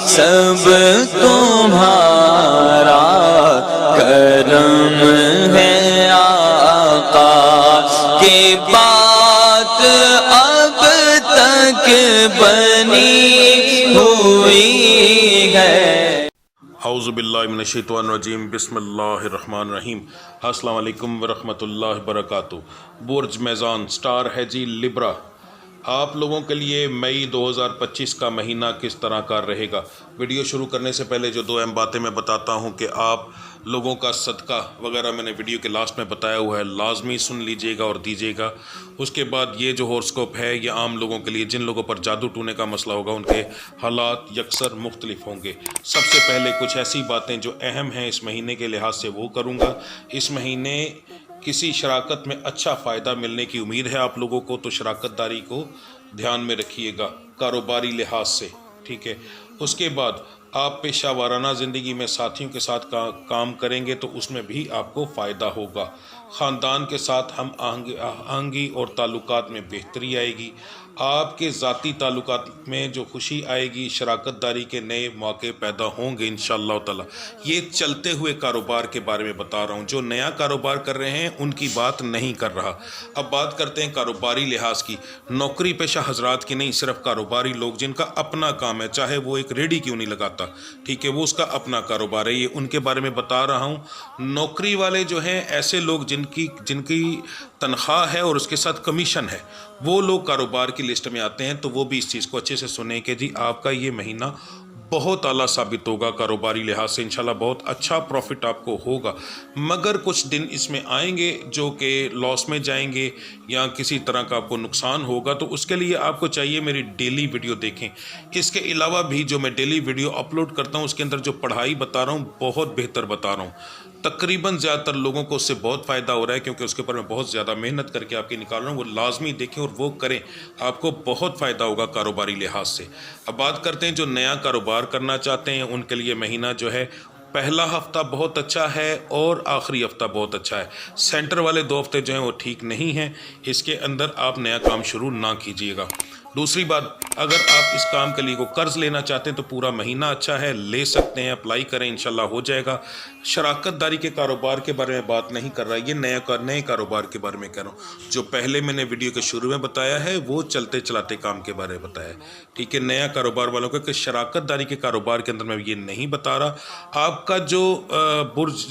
سب تمہارا کرم ہے آقا کی بات اب تک بنی ہوئی ہے۔ اعوذ باللہ من الشیطان الرجیم، بسم اللہ الرحمن الرحیم۔ السلام علیکم ورحمۃ اللہ وبرکاتہ۔ برج میزان سٹار ہے جی لبرا۔ آپ لوگوں کے لیے مئی 2025 کا مہینہ کس طرح کا رہے گا۔ ویڈیو شروع کرنے سے پہلے جو دو اہم باتیں میں بتاتا ہوں کہ آپ لوگوں کا صدقہ وغیرہ میں نے ویڈیو کے لاسٹ میں بتایا ہوا ہے، لازمی سن لیجئے گا اور دیجئے گا۔ اس کے بعد یہ جو ہورسکوپ ہے یہ عام لوگوں کے لیے، جن لوگوں پر جادو ٹونے کا مسئلہ ہوگا ان کے حالات یکسر مختلف ہوں گے۔ سب سے پہلے کچھ ایسی باتیں جو اہم ہیں اس مہینے کے لحاظ سے وہ کروں گا۔ اس مہینے کسی شراکت میں اچھا فائدہ ملنے کی امید ہے آپ لوگوں کو، تو شراکت داری کو دھیان میں رکھیے گا کاروباری لحاظ سے، ٹھیک ہے۔ اس کے بعد آپ پیشہ ورانہ زندگی میں ساتھیوں کے ساتھ کام کریں گے تو اس میں بھی آپ کو فائدہ ہوگا۔ خاندان کے ساتھ ہم آہنگی اور تعلقات میں بہتری آئے گی۔ آپ کے ذاتی تعلقات میں جو خوشی آئے گی، شراکت داری کے نئے موقع پیدا ہوں گے انشاءاللہ تعالی۔ یہ چلتے ہوئے کاروبار کے بارے میں بتا رہا ہوں، جو نیا کاروبار کر رہے ہیں ان کی بات نہیں کر رہا۔ اب بات کرتے ہیں کاروباری لحاظ کی، نوکری پیشہ حضرات کی نہیں، صرف کاروباری لوگ جن کا اپنا کام ہے، چاہے وہ ایک ریڈی کیوں نہیں لگاتا، ٹھیک ہے، وہ اس کا اپنا کاروبار ہے، یہ ان کے بارے میں بتا رہا ہوں۔ نوکری والے جو ہیں، ایسے لوگ جن کی تنخواہ ہے اور اس کے ساتھ کمیشن ہے، وہ لوگ کاروبار کی لسٹ میں آتے ہیں، تو وہ بھی اس چیز کو اچھے سے سنیں کہ جی آپ کا یہ مہینہ بہت اعلیٰ ثابت ہوگا کاروباری لحاظ سے، انشاءاللہ بہت اچھا پروفٹ آپ کو ہوگا۔ مگر کچھ دن اس میں آئیں گے جو کہ لاس میں جائیں گے یا کسی طرح کا آپ کو نقصان ہوگا، تو اس کے لیے آپ کو چاہیے میری ڈیلی ویڈیو دیکھیں۔ اس کے علاوہ بھی جو میں ڈیلی ویڈیو اپلوڈ کرتا ہوں اس کے اندر جو پڑھائی بتا رہا ہوں بہت بہتر بتا رہا ہوں، تقریباً زیادہ تر لوگوں کو اس سے بہت فائدہ ہو رہا ہے، کیونکہ اس کے اوپر میں بہت زیادہ محنت کر کے آپ کی نکال رہا ہوں۔ وہ لازمی دیکھیں اور وہ کریں، آپ کو بہت فائدہ ہوگا کاروباری لحاظ سے۔ اب بات کرتے ہیں جو نیا کاروبار کرنا چاہتے ہیں ان کے لیے مہینہ جو ہے، پہلا ہفتہ بہت اچھا ہے اور آخری ہفتہ بہت اچھا ہے۔ سینٹر والے 2 ہفتے جو ہیں وہ ٹھیک نہیں ہیں، اس کے اندر آپ نیا کام شروع نہ کیجیے گا۔ دوسری بات، اگر آپ اس کام کے لیے کو قرض لینا چاہتے ہیں تو پورا مہینہ اچھا ہے، لے سکتے ہیں، اپلائی کریں، انشاءاللہ ہو جائے گا۔ شراکت داری کے کاروبار کے بارے میں بات نہیں کر رہا، یہ نئے کاروبار کے بارے میں کہہ رہا ہوں۔ جو پہلے میں نے ویڈیو کے شروع میں بتایا ہے وہ چلتے چلاتے کام کے بارے میں بتایا ہے، ٹھیک ہے، نیا کاروبار والوں کو، کہ شراکت داری کے کاروبار کے اندر میں یہ نہیں بتا رہا۔ آپ کا جو برج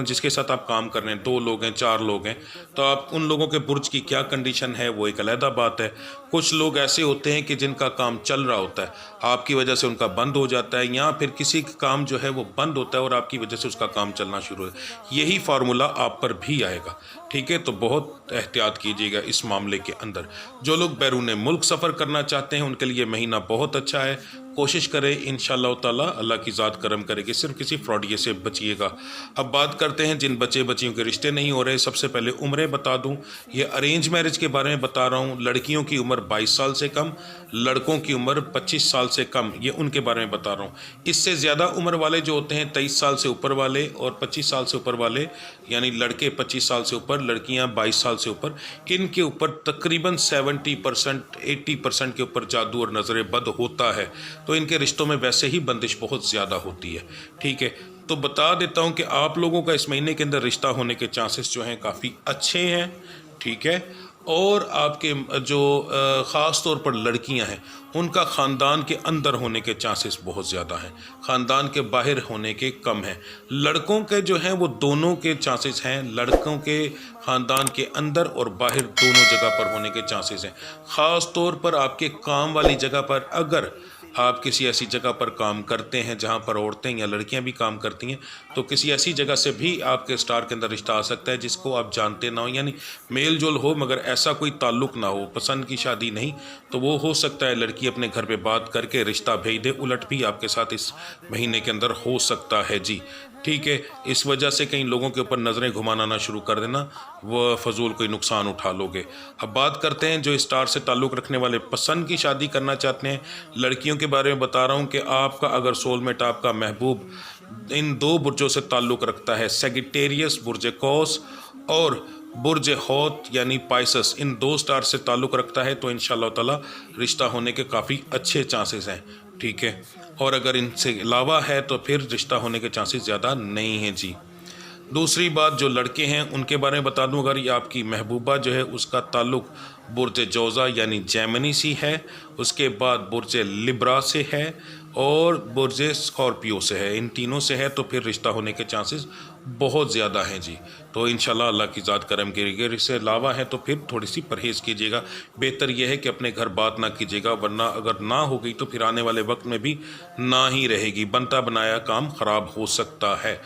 جس کے ساتھ آپ کام کر رہے ہیں، 2 لوگ ہیں 4 لوگ ہیں، تو آپ ان لوگوں کے برج کی کیا کنڈیشن ہے وہ ایک علیحدہ بات ہے۔ کچھ لوگ ایسے ہوتے ہیں کہ جن کا کام چل رہا ہوتا ہے، آپ کی وجہ سے ان کا بند ہو جاتا ہے، یا پھر کسی کا کام جو ہے وہ بند ہوتا ہے اور آپ کی وجہ سے اس کا کام چلنا شروع ہے۔ یہی فارمولا آپ پر بھی آئے گا، ٹھیک ہے، تو بہت احتیاط کیجیے گا اس معاملے کے اندر۔ جو لوگ بیرون ملک سفر کرنا چاہتے ہیں ان کے لیے مہینہ بہت اچھا ہے، کوشش کریں انشاءاللہ تعالی، اللہ کی ذات کرم کرے گی، صرف کسی فراڈیے سے بچیے گا۔ اب بات کرتے ہیں جن بچیوں کے رشتے نہیں ہو رہے، سب سے پہلے عمریں بتا دوں، یہ ارینج میرج کے بارے میں بتا رہا ہوں۔ لڑکیوں کی عمر 22 سال سے کم، لڑکوں کی عمر 25 سال سے کم، یہ ان کے بارے میں بتا رہا ہوں۔ اس سے زیادہ عمر والے جو ہوتے ہیں 23 سال سے اوپر والے اور 25 سال سے اوپر والے، یعنی لڑکے 25 سال سے اوپر، لڑکیاں 22 سال سے اوپر، ان کے اوپر تقریباً 70% 80% کے اوپر جادو اور نظر بد ہوتا ہے، تو ان کے رشتوں میں ویسے ہی بندش بہت زیادہ ہوتی ہے، ٹھیک ہے۔ تو بتا دیتا ہوں کہ آپ لوگوں کا اس مہینے کے اندر رشتہ ہونے کے چانسز جو ہیں کافی اچھے ہیں، ٹھیک ہے، اور آپ کے جو خاص طور پر لڑکیاں ہیں ان کا خاندان کے اندر ہونے کے چانسز بہت زیادہ ہیں، خاندان کے باہر ہونے کے کم ہیں۔ لڑکوں کے جو ہیں وہ دونوں کے چانسز ہیں، لڑکوں کے خاندان کے اندر اور باہر دونوں جگہ پر ہونے کے چانسز ہیں۔ خاص طور پر آپ کے کام والی جگہ پر، اگر آپ کسی ایسی جگہ پر کام کرتے ہیں جہاں پر عورتیں یا لڑکیاں بھی کام کرتی ہیں، تو کسی ایسی جگہ سے بھی آپ کے سٹار کے اندر رشتہ آ سکتا ہے جس کو آپ جانتے نہ ہو، یعنی میل جول ہو مگر ایسا کوئی تعلق نہ ہو، پسند کی شادی نہیں، تو وہ ہو سکتا ہے لڑکی اپنے گھر پہ بات کر کے رشتہ بھیج دے، الٹ بھی آپ کے ساتھ اس مہینے کے اندر ہو سکتا ہے جی، ٹھیک ہے۔ اس وجہ سے کئی لوگوں کے اوپر نظریں گھمانا نہ شروع کر دینا، وہ فضول کوئی نقصان اٹھا لو گے۔ اب بات کرتے ہیں جو اسٹار سے تعلق رکھنے والے پسند کی شادی کرنا چاہتے ہیں، لڑکیوں کے بارے میں بتا رہا ہوں کہ آپ کا اگر سول میٹ، آپ کا محبوب ان 2 برجوں سے تعلق رکھتا ہے، سیگیٹیریس برج قوس اور برج حوت یعنی پائسس، ان 2 سٹار سے تعلق رکھتا ہے، تو انشاءاللہ تعالی رشتہ ہونے کے کافی اچھے چانسز ہیں، ٹھیک ہے، اور اگر ان سے علاوہ ہے تو پھر رشتہ ہونے کے چانسز زیادہ نہیں ہیں جی۔ دوسری بات، جو لڑکے ہیں ان کے بارے میں بتا دوں، اگر یہ آپ کی محبوبہ جو ہے اس کا تعلق برج جوزہ یعنی جیمنی سے ہے، اس کے بعد برج لبرا سے ہے اور برج اسکارپیو سے ہے، ان تینوں سے ہے تو پھر رشتہ ہونے کے چانسز بہت زیادہ ہیں جی۔ تو انشاءاللہ اللہ کی ذات کرم کرے گی۔ اس سے علاوہ ہے تو پھر تھوڑی سی پرہیز کیجیے گا، بہتر یہ ہے کہ اپنے گھر بات نہ کیجیے گا، ورنہ اگر نہ ہو گئی تو پھر آنے والے وقت میں بھی نہ ہی رہے گی، بنتا بنایا کام خراب ہو سکتا ہے۔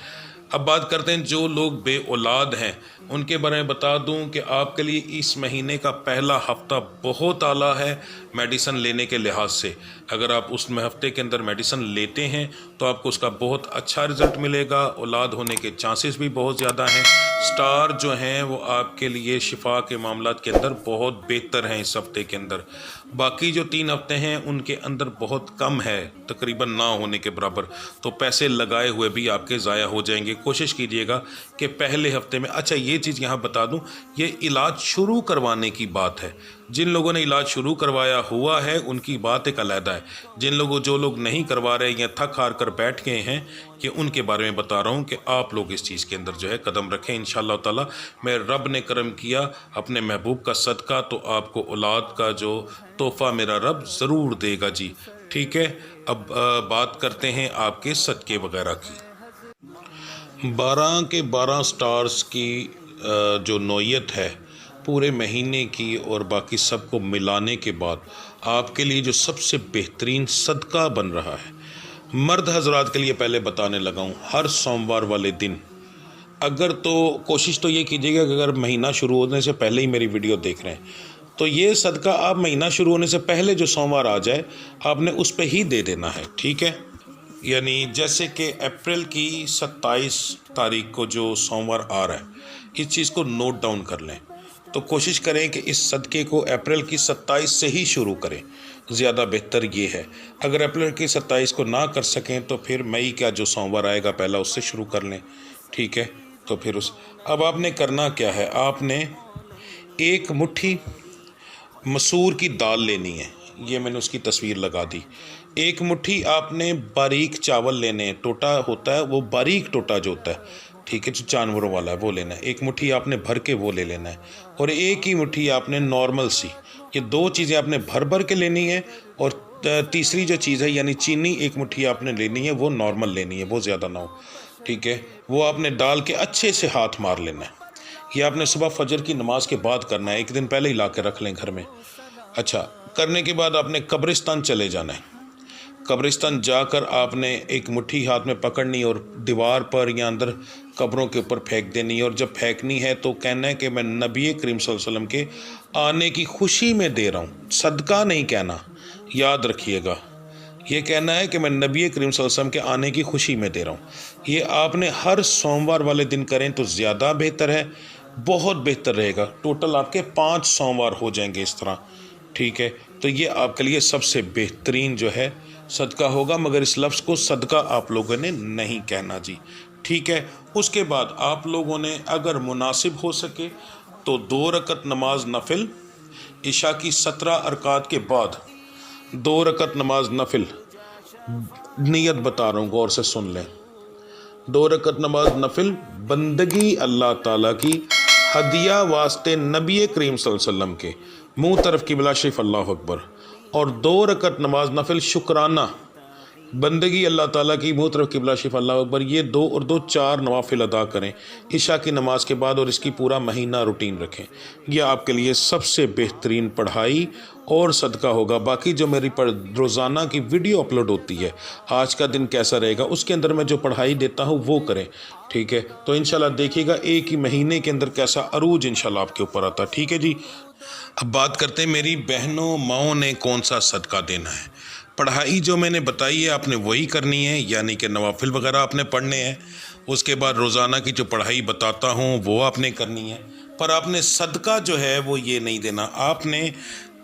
اب بات کرتے ہیں جو لوگ بے اولاد ہیں ان کے بارے میں بتا دوں کہ آپ کے لیے اس مہینے کا پہلا ہفتہ بہت اعلیٰ ہے میڈیسن لینے کے لحاظ سے۔ اگر آپ اس ہفتے کے اندر میڈیسن لیتے ہیں تو آپ کو اس کا بہت اچھا رزلٹ ملے گا، اولاد ہونے کے چانسز بھی بہت زیادہ ہیں۔ سٹار جو ہیں وہ آپ کے لیے شفا کے معاملات کے اندر بہت بہتر ہیں اس ہفتے کے اندر۔ باقی جو 3 ہفتے ہیں ان کے اندر بہت کم ہے، تقریباً نہ ہونے کے برابر، تو پیسے لگائے ہوئے بھی آپ کے ضائع ہو جائیں گے۔ کوشش کیجیے گا کہ پہلے ہفتے میں، اچھا یہ چیز یہاں بتا دوں، یہ علاج شروع کروانے کی بات ہے۔ جن لوگوں نے علاج شروع کروایا ہوا ہے ان کی بات ایک علیحدہ ہے، جو لوگ نہیں کروا رہے یا تھک ہار کر بیٹھ گئے ہیں، کہ ان کے بارے میں بتا رہا ہوں کہ آپ لوگ اس چیز کے اندر جو ہے قدم رکھیں انشاءاللہ تعالی۔ میں رب نے کرم کیا اپنے محبوب کا صدقہ تو آپ کو اولاد کا جو تحفہ میرا رب ضرور دے گا جی، ٹھیک ہے۔ اب بات کرتے ہیں آپ کے صدقے وغیرہ کی۔ 12 کے 12 سٹارز کی جو نوعیت ہے پورے مہینے کی اور باقی سب کو ملانے کے بعد آپ کے لیے جو سب سے بہترین صدقہ بن رہا ہے، مرد حضرات کے لیے پہلے بتانے لگا ہوں، ہر سوموار والے دن اگر تو کوشش تو یہ کیجیے گا کہ اگر مہینہ شروع ہونے سے پہلے ہی میری ویڈیو دیکھ رہے ہیں تو یہ صدقہ آپ مہینہ شروع ہونے سے پہلے جو سوموار آ جائے آپ نے اس پہ ہی دے دینا ہے، ٹھیک ہے۔ یعنی جیسے کہ اپریل کی 27 تاریخ کو جو سوموار آ رہا ہے، اس چیز کو نوٹ ڈاؤن کر لیں، تو کوشش کریں کہ اس صدقے کو اپریل کی 27 سے ہی شروع کریں، زیادہ بہتر یہ ہے۔ اگر اپریل کی 27 کو نہ کر سکیں تو پھر مئی کا جو سوموار آئے گا پہلا اس سے شروع کر لیں، ٹھیک ہے۔ تو پھر اب آپ نے کرنا کیا ہے، آپ نے 1 مٹھی مسور کی دال لینی ہے، یہ میں نے اس کی تصویر لگا دی۔ 1 مٹھی آپ نے باریک چاول لینے ہیں، ٹوٹا ہوتا ہے وہ باریک ٹوٹا جو ہوتا ہے، ٹھیک ہے، جو جانوروں والا ہے وہ لینا ہے۔ 1 مٹھی آپ نے بھر کے وہ لے لینا ہے، اور 1 ہی مٹھی آپ نے نارمل سی، یہ 2 چیزیں آپ نے بھر کے لینی ہے، اور تیسری جو چیز ہے یعنی چینی 1 مٹھی آپ نے لینی ہے، وہ نارمل لینی ہے، وہ زیادہ نہ ہو، ٹھیک ہے۔ وہ آپ نے ڈال کے اچھے سے ہاتھ مار لینا ہے۔ یہ آپ نے صبح فجر کی نماز کے بعد کرنا ہے، 1 دن پہلے ہی لا کے رکھ لیں گھر میں۔ اچھا، کرنے کے بعد آپ نے قبرستان چلے جانا ہے۔ قبرستان جا کر آپ نے 1 مٹھی ہاتھ میں پکڑنی اور دیوار پر یا اندر قبروں کے اوپر پھینک دینی ہے، اور جب پھینکنی ہے تو کہنا ہے کہ میں نبی کریم صلی اللہ علیہ وسلم کے آنے کی خوشی میں دے رہا ہوں، صدقہ نہیں کہنا، یاد رکھیے گا، یہ کہنا ہے کہ میں نبی کریم صلی اللہ علیہ وسلم کے آنے کی خوشی میں دے رہا ہوں۔ یہ آپ نے ہر سوموار والے دن کریں تو زیادہ بہتر ہے، بہت بہتر رہے گا۔ ٹوٹل آپ کے 5 سوموار ہو جائیں گے اس طرح، ٹھیک ہے۔ تو یہ آپ کے لیے سب سے بہترین جو ہے صدقہ ہوگا، مگر اس لفظ کو صدقہ آپ لوگوں نے نہیں کہنا جی، ٹھیک ہے۔ اس کے بعد آپ لوگوں نے اگر مناسب ہو سکے تو 2 رکعت نماز نفل، عشاء کی 17 رکعات کے بعد 2 رکعت نماز نفل، نیت بتا رہا ہوں غور سے سن لیں، 2 رکعت نماز نفل بندگی اللہ تعالیٰ کی، ہدیہ واسطے نبی کریم صلی اللہ علیہ وسلم کے، منہ طرف قبلہ شریف، اللہ اکبر، اور 2 رکعت نماز نفل شکرانہ، بندگی اللہ تعالیٰ کی، منہ طرف قبلہ شریف، اللہ اکبر، یہ 2 اور 2 4 نوافل ادا کریں عشاء کی نماز کے بعد، اور اس کی پورا مہینہ روٹین رکھیں۔ یہ آپ کے لیے سب سے بہترین پڑھائی اور صدقہ ہوگا۔ باقی جو میری روزانہ کی ویڈیو اپلوڈ ہوتی ہے، آج کا دن کیسا رہے گا، اس کے اندر میں جو پڑھائی دیتا ہوں وہ کریں، ٹھیک ہے۔ تو انشاءاللہ دیکھیے گا ایک ہی مہینے کے اندر کیسا عروج انشاءاللہ آپ کے اوپر آتا، ٹھیک ہے جی۔ اب بات کرتے ہیں میری بہنوں ماؤں نے کون سا صدقہ دینا ہے۔ پڑھائی جو میں نے بتائی ہے آپ نے وہی کرنی ہے، یعنی کہ نوافل وغیرہ آپ نے پڑھنے ہیں، اس کے بعد روزانہ کی جو پڑھائی بتاتا ہوں وہ آپ نے کرنی ہے، پر آپ نے صدقہ جو ہے وہ یہ نہیں دینا۔ آپ نے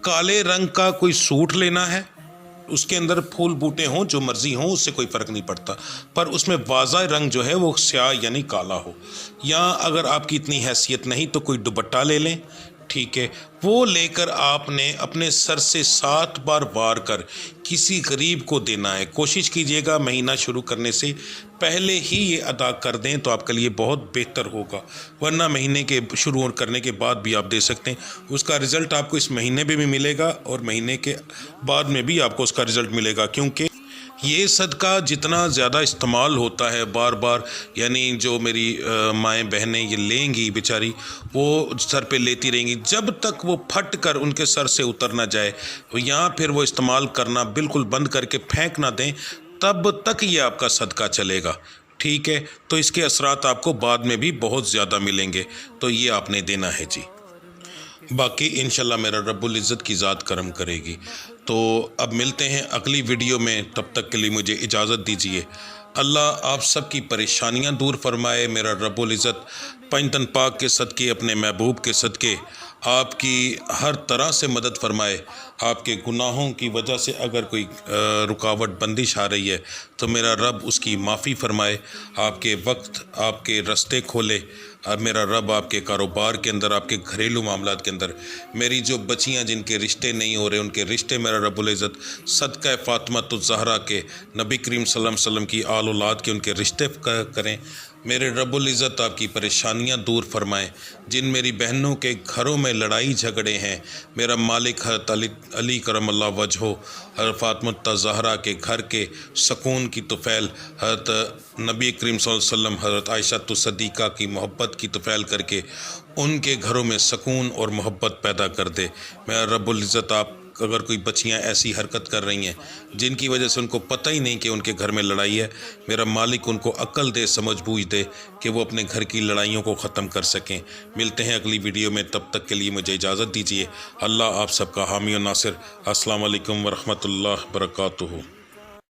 کالے رنگ کا کوئی سوٹ لینا ہے، اس کے اندر پھول بوٹے ہوں جو مرضی ہوں، اس سے کوئی فرق نہیں پڑتا، پر اس میں واضح رنگ جو ہے وہ سیاہ یعنی کالا ہو، یا اگر آپ کی اتنی حیثیت نہیں تو کوئی دوپٹہ لے لیں، ٹھیک ہے، وہ لے کر آپ نے اپنے سر سے 7 بار وار کر کسی غریب کو دینا ہے۔ کوشش کیجئے گا مہینہ شروع کرنے سے پہلے ہی یہ ادا کر دیں تو آپ کے لیے بہت بہتر ہوگا، ورنہ مہینے کے شروع کرنے کے بعد بھی آپ دے سکتے ہیں۔ اس کا رزلٹ آپ کو اس مہینے میں بھی ملے گا اور مہینے کے بعد میں بھی آپ کو اس کا رزلٹ ملے گا، کیونکہ یہ صدقہ جتنا زیادہ استعمال ہوتا ہے بار بار، یعنی جو میری مائیں بہنیں یہ لیں گی بیچاری، وہ سر پہ لیتی رہیں گی جب تک وہ پھٹ کر ان کے سر سے اتر نہ جائے، یا پھر وہ استعمال کرنا بالکل بند کر کے پھینک نہ دیں، تب تک یہ آپ کا صدقہ چلے گا، ٹھیک ہے۔ تو اس کے اثرات آپ کو بعد میں بھی بہت زیادہ ملیں گے، تو یہ آپ نے دینا ہے جی۔ باقی انشاءاللہ میرا رب العزت کی ذات کرم کرے گی۔ تو اب ملتے ہیں اگلی ویڈیو میں، تب تک کے لیے مجھے اجازت دیجیے۔ اللہ آپ سب کی پریشانیاں دور فرمائے، میرا رب العزت پنجتن پاک کے صدقے، اپنے محبوب کے صدقے آپ کی ہر طرح سے مدد فرمائے۔ آپ کے گناہوں کی وجہ سے اگر کوئی رکاوٹ بندش آ رہی ہے تو میرا رب اس کی معافی فرمائے، آپ کے وقت، آپ کے رستے کھولے، اور میرا رب آپ کے کاروبار کے اندر، آپ کے گھریلو معاملات کے اندر، میری جو بچیاں جن کے رشتے نہیں ہو رہے ان کے رشتے میرا رب العزت صدقہ فاطمۃ الزہرا کے، نبی کریم صلی اللہ علیہ وسلم کی آل اولاد کے ان کے رشتے کریں۔ میرے رب العزت آپ کی پریشانیاں دور فرمائیں۔ جن میری بہنوں کے گھروں میں لڑائی جھگڑے ہیں، میرا مالک حضرت علی کرم اللہ وجہہ، حضرت فاطمۃ الزہرا کے گھر کے سکون کی طفیل، حضرت نبی کریم صلی اللہ علیہ وسلم، حضرت عائشہ صدیقہ کی محبت کی طفیل کر کے ان کے گھروں میں سکون اور محبت پیدا کر دے۔ میرا رب العزت آپ اگر کوئی بچیاں ایسی حرکت کر رہی ہیں جن کی وجہ سے ان کو پتہ ہی نہیں کہ ان کے گھر میں لڑائی ہے، میرا مالک ان کو عقل دے، سمجھ بوجھ دے کہ وہ اپنے گھر کی لڑائیوں کو ختم کر سکیں۔ ملتے ہیں اگلی ویڈیو میں، تب تک کے لیے مجھے اجازت دیجیے۔ اللہ آپ سب کا حامی و ناصر۔ السلام علیکم ورحمۃ اللہ وبرکاتہ۔